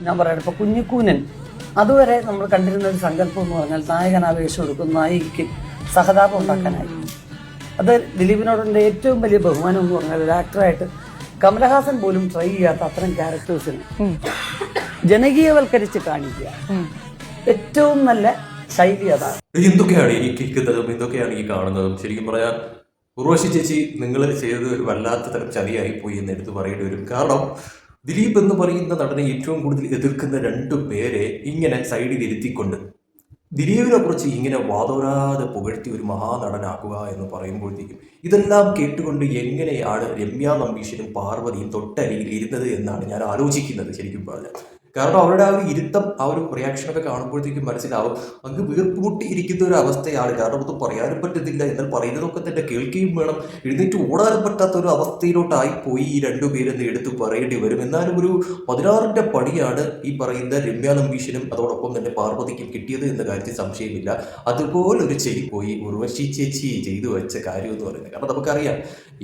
ഞാൻ പറയട്ടെ, ഇപ്പോൾ കുഞ്ഞിക്കൂനൻ അതുവരെ നമ്മൾ കണ്ടിരുന്ന ഒരു സങ്കല്പം എന്ന് പറഞ്ഞാൽ നായകനാവേശം എടുക്കും, നായികയ്ക്ക് സഹതാപം ഉണ്ടാക്കാനായി. അത് ദിലീപിനോടുള്ള ഏറ്റവും വലിയ ബഹുമാനം എന്ന് പറഞ്ഞാൽ ഒരു ആക്ടറായിട്ട് കമലഹാസൻ പോലും ട്രൈ ചെയ്യാത്ത അത്തരം ക്യാരക്ടേഴ്സിന് ജനകീയവൽക്കരിച്ച് കാണിക്കുക ഏറ്റവും നല്ല ശൈലി അതാണ്. എന്തൊക്കെയാണ് ഈ കേൾക്കുന്നതും എന്തൊക്കെയാണ് ഈ കാണുന്നതും? ശരിക്കും പറയാൻ ഉർവശി ചേച്ചി നിങ്ങൾ ചെയ്തത് ഒരു വല്ലാത്ത തരം ചതിയായി പോയി എന്ന് എടുത്ത് പറയേണ്ടി വരും. കാരണം ദിലീപ് എന്ന് പറയുന്ന നടനെ ഏറ്റവും കൂടുതൽ എതിർക്കുന്ന രണ്ടു പേരെ ഇങ്ങനെ സൈഡിൽ ഇരുത്തിക്കൊണ്ട് ദിലീപിനെ കുറിച്ച് ഇങ്ങനെ വാതോരാതെ പുകഴ്ത്തി ഒരു മഹാനടനാക്കുക എന്ന് പറയുമ്പോഴത്തേക്കും ഇതെല്ലാം കേട്ടുകൊണ്ട് എങ്ങനെയാണ് രമ്യ നമ്പീശനും പാർവതിയും തൊട്ടരികിൽ ഇരുന്നത് എന്നാണ് ഞാൻ ആലോചിക്കുന്നത് ശരിക്കും പറഞ്ഞാൽ. കാരണം അവരുടെ ആ ഒരു ഇരുത്തം, ആ ഒരു റിയാക്ഷനൊക്കെ കാണുമ്പോഴത്തേക്കും മനസ്സിലാവും അങ്ങ് വീർപ്പുമുട്ടി ഇരിക്കുന്ന ഒരു അവസ്ഥയാണ്. കാരണം ഒന്നും പറയാനും പറ്റത്തില്ല, എന്നാൽ പറയുന്നതൊക്കെ തന്നെ കേൾക്കുകയും വേണം, എഴുന്നേറ്റ് ഓടാനും പറ്റാത്ത ഒരു അവസ്ഥയിലോട്ടായി പോയി ഈ രണ്ടുപേരെന്ന് എടുത്ത് പറയേണ്ടി വരും. എന്നാലും ഒരു 16ന്റെ പണിയാണ് ഈ പറയുന്ന രമ്യ നമ്പീശനും അതോടൊപ്പം തന്നെ പാർവതിക്കും കിട്ടിയത് എന്ന കാര്യത്തിൽ സംശയമില്ല. അതുപോലൊരു ചെയ്തി പോയി ഉർവശി ചേച്ചി ചെയ്തു വെച്ച കാര്യം എന്ന് പറയുന്നത്. കാരണം നമുക്കറിയാം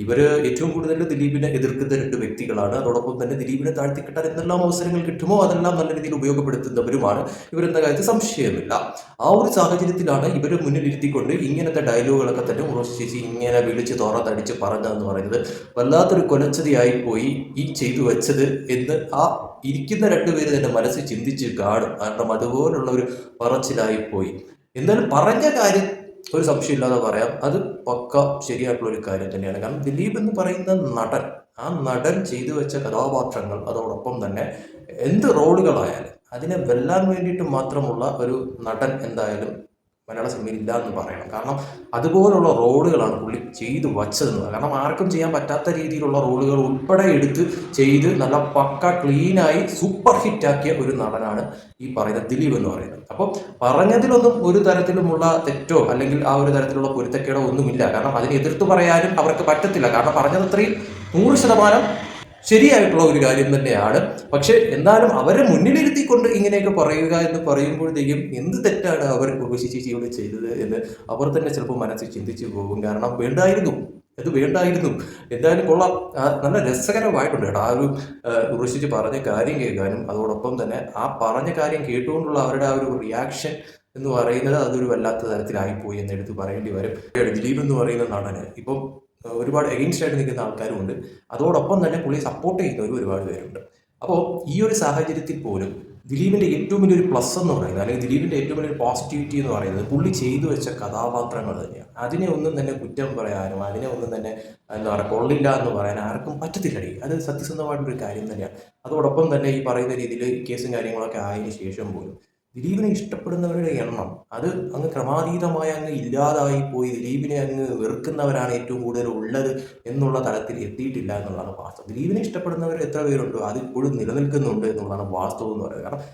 ഇവര് ഏറ്റവും കൂടുതൽ ദിലീപിനെ എതിർക്കുന്ന രണ്ട് വ്യക്തികളാണ്. അതോടൊപ്പം തന്നെ ദിലീപിനെ താഴ്ത്തിക്കിട്ടാൻ എന്തെല്ലാം അവസരങ്ങൾ കിട്ടുമോ അതെല്ലാം നല്ല രീതിയിൽ ഉപയോഗപ്പെടുത്തുന്നവരുമാണ് ഇവരെന്ന കാര്യത്തിൽ സംശയമില്ല. ആ ഒരു സാഹചര്യത്തിലാണ് ഇവരെ മുന്നിലിരുത്തിക്കൊണ്ട് ഇങ്ങനത്തെ ഡയലോഗുകളൊക്കെ തന്നെ ഉർവശി ചേച്ചി ഇങ്ങനെ വിളിച്ച് തോറത്തടിച്ച് പറഞ്ഞതെന്ന് പറയുന്നത് വല്ലാത്തൊരു കൊലച്ചതിയായി പോയി ഈ ചെയ്തു വെച്ചത് എന്ന് ആ ഇരിക്കുന്ന രണ്ടുപേര് തന്നെ മനസ്സിൽ ചിന്തിച്ച് കാണും. കാരണം അതുപോലുള്ള ഒരു പറച്ചിലായി പോയി. എന്തായാലും പറഞ്ഞ കാര്യം ഒരു സംശയമില്ലാതെ പറയാം, അത് പക്ക ശരിയായിട്ടുള്ള ഒരു കാര്യം തന്നെയാണ്. കാരണം ദിലീപ് എന്ന് പറയുന്ന നടൻ, ആ നടൻ ചെയ്തു വെച്ച കഥാപാത്രങ്ങൾ അതോടൊപ്പം തന്നെ എന്ത് റോളുകളായാലും അതിനെ വെല്ലാൻ വേണ്ടിയിട്ട് മാത്രമുള്ള ഒരു നടൻ എന്തായാലും മലയാള സിനിമയിൽ ഇല്ല എന്ന് പറയണം. കാരണം അതുപോലുള്ള റോളുകളാണ് പുള്ളി ചെയ്തു വച്ചതെന്ന്. കാരണം ആർക്കും ചെയ്യാൻ പറ്റാത്ത രീതിയിലുള്ള റോളുകൾ ഉൾപ്പെടെ എടുത്ത് ചെയ്ത് നല്ല പക്ക ക്ലീനായി സൂപ്പർ ഹിറ്റാക്കിയ ഒരു നടനാണ് ഈ പറയുന്ന ദിലീപ് എന്ന് പറയുന്നത്. അപ്പോൾ പറഞ്ഞതിലൊന്നും ഒരു തരത്തിലുമുള്ള തെറ്റോ അല്ലെങ്കിൽ ആ ഒരു തരത്തിലുള്ള പൊരുത്തക്കേടോ ഒന്നുമില്ല. കാരണം അതിനെ എതിർത്ത് പറയാനും അവർക്ക് പറ്റത്തില്ല. കാരണം പറഞ്ഞത് അത്രയും 100% ശരിയായിട്ടുള്ള ഒരു കാര്യം തന്നെയാണ്. പക്ഷെ എന്നാലും അവരെ മുന്നിലിരുത്തിക്കൊണ്ട് ഇങ്ങനെയൊക്കെ പറയുക എന്ന് പറയുമ്പോഴത്തേക്കും എന്ത് തെറ്റാണ് അവർ ഉർവശി ചേച്ചിയോട് ചെയ്തത് എന്ന് അവർ തന്നെ ചിലപ്പോൾ മനസ്സിൽ ചിന്തിച്ചു പോകും. കാരണം അത് വേണ്ടായിരുന്നു. എന്തായാലും കൊള്ളാം, നല്ല രസകരമായിട്ടുണ്ട് കേട്ടോ ആ ഒരു ഉർവശി ചേച്ചി പറഞ്ഞ കാര്യം കേൾക്കാനും അതോടൊപ്പം തന്നെ ആ പറഞ്ഞ കാര്യം കേട്ടുകൊണ്ടുള്ള അവരുടെ ആ ഒരു റിയാക്ഷൻ എന്ന് പറയുന്നത് അതൊരു വല്ലാത്ത തരത്തിലായിപ്പോയി എന്ന് എടുത്ത് പറയേണ്ടി വരും. ദിലീപ് എന്ന് പറയുന്ന നടന് ഇപ്പം ഒരുപാട് എഗെയിൻസ്റ്റ് ആയിട്ട് നിൽക്കുന്ന ആൾക്കാരും ഉണ്ട്, അതോടൊപ്പം തന്നെ പുള്ളിയെ സപ്പോർട്ട് ചെയ്യുന്നവരും ഒരുപാട് പേരുണ്ട്. അപ്പോൾ ഈ ഒരു സാഹചര്യത്തിൽ പോലും ദിലീപിൻ്റെ ഏറ്റവും വലിയൊരു പ്ലസ് എന്ന് പറയുന്നത് അല്ലെങ്കിൽ ദിലീപിൻ്റെ ഏറ്റവും വലിയൊരു പോസിറ്റിവിറ്റി എന്ന് പറയുന്നത് പുള്ളി ചെയ്തു വെച്ച കഥാപാത്രങ്ങൾ തന്നെയാണ്. അതിനെ ഒന്നും തന്നെ കുറ്റം പറയാനോ അതിനെ ഒന്നും തന്നെ എന്താ പറയുക കൊള്ളില്ല എന്ന് പറയാൻ ആർക്കും പറ്റത്തില്ലടി. അത് സത്യസന്ധമായിട്ടൊരു കാര്യം തന്നെയാണ്. അതോടൊപ്പം തന്നെ ഈ പറയുന്ന രീതിയിൽ കേസും കാര്യങ്ങളൊക്കെ ആയതിനു ശേഷം പോലും ദിലീപിനെ ഇഷ്ടപ്പെടുന്നവരുടെ എണ്ണം അത് അങ്ങ് ക്രമാതീതമായി അങ്ങ് ഇല്ലാതായി പോയി. ദിലീപിനെ അങ്ങ് വെറുക്കുന്നവരാണ് ഏറ്റവും കൂടുതൽ ഉള്ളത് എന്നുള്ള തലത്തിൽ എത്തിയിട്ടില്ല എന്നുള്ളതാണ് വാസ്തവം. ദിലീപിനെ ഇഷ്ടപ്പെടുന്നവർ എത്ര പേരുണ്ടോ അത് ഇപ്പോഴും നിലനിൽക്കുന്നുണ്ട് എന്നുള്ളതാണ് വാസ്തവം എന്ന് പറയുന്നത്. കാരണം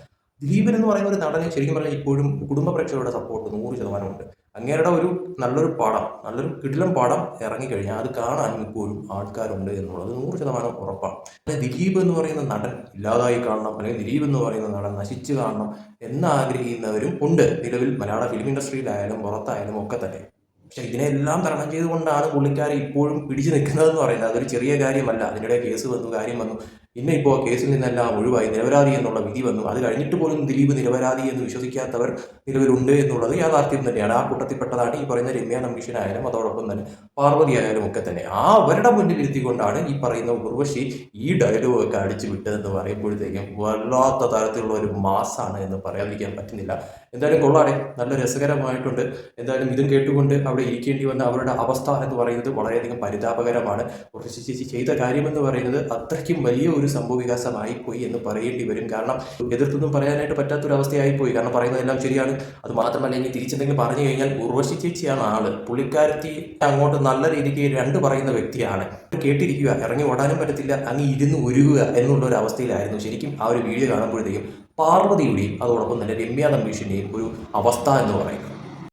ദിലീപൻ എന്ന് പറയുന്ന ഒരു നടനെ ശരിക്കും പറഞ്ഞാൽ ഇപ്പോഴും കുടുംബ പ്രേക്ഷകരുടെ സപ്പോർട്ട് 100% ഉണ്ട്. അങ്ങേരുടെ ഒരു നല്ലൊരു കിടിലം പടം ഇറങ്ങിക്കഴിഞ്ഞാൽ അത് കാണാൻ ഇപ്പോഴും ആൾക്കാരുണ്ട് എന്നുള്ളത് 100% ഉറപ്പാണ്. ദിലീപ് എന്ന് പറയുന്ന നടൻ ഇല്ലാതായി കാണണം അല്ലെങ്കിൽ ദിലീപ് എന്ന് പറയുന്ന നടൻ നശിച്ചു കാണണം എന്നാഗ്രഹിക്കുന്നവരും ഉണ്ട് നിലവിൽ മലയാള ഫിലിം ഇൻഡസ്ട്രിയിലായാലും പുറത്തായാലും ഒക്കെ തന്നെ. പക്ഷെ ഇതിനെല്ലാം തരണം ചെയ്തുകൊണ്ടാണ് പുള്ളിക്കാരെ ഇപ്പോഴും പിടിച്ചു നിൽക്കുന്നതെന്ന് പറയുന്നത്. അതൊരു ചെറിയ കാര്യമല്ല. അതിനിടെ കേസ് വന്നു, കാര്യം വന്നു, പിന്നെ ഇപ്പോൾ കേസിൽ നിന്നെല്ലാം ഒഴിവായി നിരപരാധി എന്നുള്ള വിധി വന്നു. അത് കഴിഞ്ഞിട്ട് പോലും ദിലീപ് നിരപരാധി എന്ന് വിശ്വസിക്കാത്തവർ നിലവിലുണ്ട് എന്നുള്ളത് യാഥാർത്ഥ്യം തന്നെയാണ്. ആ കൂട്ടത്തിൽപ്പെട്ടതാണ് ഈ പറയുന്ന രമ്യ നമ്പീശനായാലും അതോടൊപ്പം തന്നെ പാർവതി ആയാലും ഒക്കെ തന്നെ. ആ അവരുടെ മുന്നിൽ ഇരുത്തിക്കൊണ്ടാണ് ഈ പറയുന്ന ഉർവശി ഈ ഡയലോഗൊക്കെ അടിച്ചു വിട്ടതെന്ന് പറയുമ്പോഴത്തേക്കും വല്ലാത്ത തരത്തിലുള്ള ഒരു മാസാണ് എന്ന് പറയാതിരിക്കാൻ പറ്റുന്നില്ല. എന്തായാലും കൊള്ളാടെ, നല്ല രസകരമായിട്ടുണ്ട്. എന്തായാലും ഇതും കേട്ടുകൊണ്ട് അവിടെ ഇരിക്കേണ്ടി വന്ന അവരുടെ അവസ്ഥ എന്ന് പറയുന്നത് വളരെയധികം പരിതാപകരമാണ്. ഉർവശി ചേച്ചി ചെയ്ത കാര്യമെന്ന് പറയുന്നത് അത്രയ്ക്കും വലിയ ഒരു സംഭവ വികാസമായി പോയി എന്ന് പറയേണ്ടി വരും. കാരണം എതിർത്തൊന്നും പറയാനായിട്ട് പറ്റാത്തൊരവസ്ഥയായി പോയി. കാരണം പറയുന്നതെല്ലാം ശരിയാണ്. അത് മാത്രമല്ല ഇനി തിരിച്ചെന്തെങ്കിലും പറഞ്ഞു കഴിഞ്ഞാൽ ഉർവശി ചേച്ചിയാണ് ആള്. പുള്ളിക്കാരത്തി അങ്ങോട്ട് നല്ല രീതിക്ക് രണ്ട് പറയുന്ന വ്യക്തിയാണ്. കേട്ടിരിക്കുക, ഇറങ്ങി ഓടാനും പറ്റത്തില്ല, അങ്ങ് ഇരുന്ന് ഉരുകുക എന്നുള്ള ഒരു അവസ്ഥയിലായിരുന്നു ശരിക്കും ആ ഒരു വീഡിയോ കാണുമ്പോഴത്തേക്കും പാർവതിയുടെയും അതോടൊപ്പം തന്നെ രമ്യ നമ്പീഷിൻ്റെയും ഒരു അവസ്ഥ എന്ന് പറയുന്നത്.